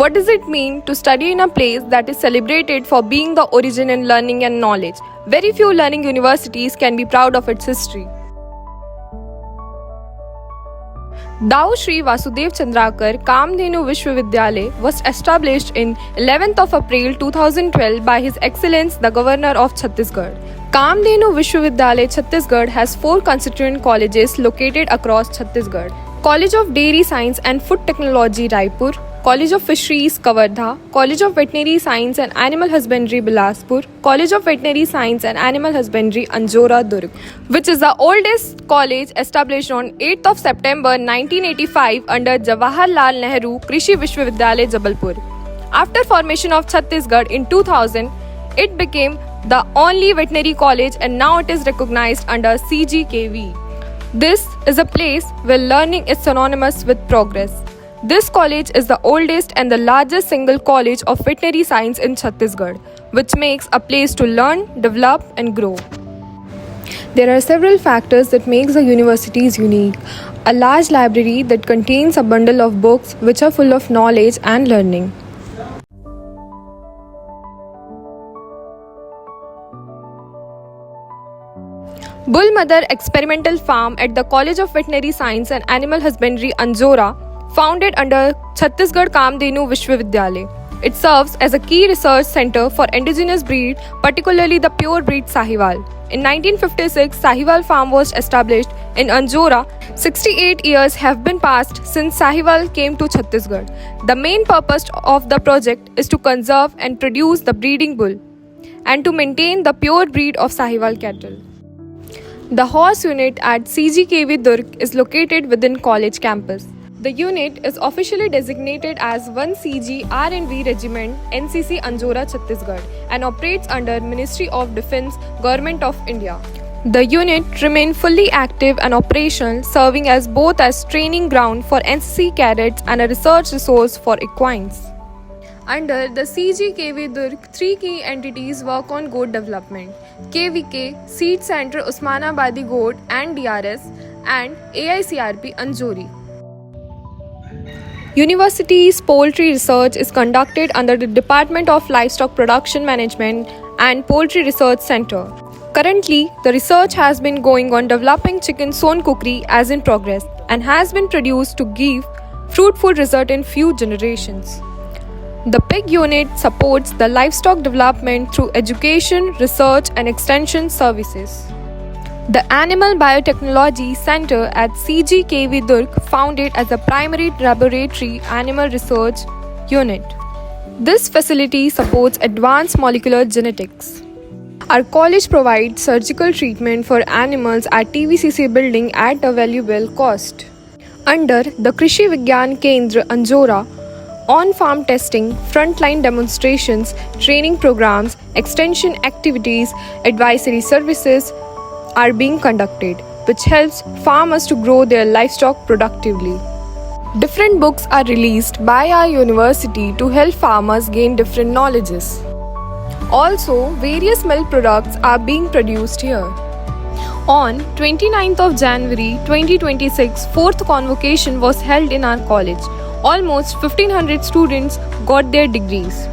What does it mean to study in a place that is celebrated for being the origin in learning and knowledge? Very few learning universities can be proud of its history. Dao Shri Vasudev Chandrakar Kamdhenu Vishwavidyalaya was established in 11th of April 2012 by His Excellence the Governor of Chhattisgarh. Kamdhenu Vishwavidyalaya Chhattisgarh has 4 constituent colleges located across Chhattisgarh. College of Dairy Science and Food Technology Raipur, College of Fisheries Kavardha, College of Veterinary Science and Animal Husbandry Bilaspur, College of Veterinary Science and Animal Husbandry Anjora Durg, which is the oldest college established on 8th of September 1985 under Jawaharlal Nehru Krishi Vishwavidyalaya Jabalpur. After formation of Chhattisgarh in 2000, it became the only veterinary college and now it is recognized under CGKV. This is a place where learning is synonymous with progress. This college is the oldest and the largest single college of veterinary science in Chhattisgarh, which makes a place to learn, develop and grow. There are several factors that makes the universities unique. A large library that contains a bundle of books which are full of knowledge and learning. Bull Mother Experimental Farm at the College of Veterinary Science and Animal Husbandry Anjora, founded under Chhattisgarh Kamdhenu Vishwavidyalaya. It serves as a key research center for indigenous breed, particularly the pure breed Sahiwal. In 1956, Sahiwal farm was established in Anjora. 68 years have been passed since Sahiwal came to Chhattisgarh. The main purpose of the project is to conserve and produce the breeding bull and to maintain the pure breed of Sahiwal cattle. The horse unit at CGKV Durg is located within college campus. The unit is officially designated as 1CG R&V Regiment NCC Anjora Chhattisgarh and operates under Ministry of Defence, Government of India. The unit remains fully active and operational, serving as both as training ground for NCC cadets and a research resource for equines. Under the CGKV Durg, 3 key entities work on goat development: KVK, Seed Center Usmanabadi Goat and DRS, and AICRP Anjori. University's poultry research is conducted under the Department of Livestock Production Management and Poultry Research Center. Currently, the research has been going on developing chicken son kukri as in progress and has been produced to give fruitful result in few generations. The pig unit supports the livestock development through education, research and extension services. The Animal Biotechnology Center at CGKV Durg, founded as a primary laboratory animal research unit. This facility supports advanced molecular genetics. Our college provides surgical treatment for animals at TVCC building at a valuable cost. Under the Krishi Vigyan Kendra Anjora, on-farm testing, frontline demonstrations, training programs, extension activities, advisory services are being conducted, which helps farmers to grow their livestock productively. Different books are released by our university to help farmers gain different knowledges. Also, various milk products are being produced here. On 29th of January 2026, 4th convocation was held in our college. Almost 1500 students got their degrees.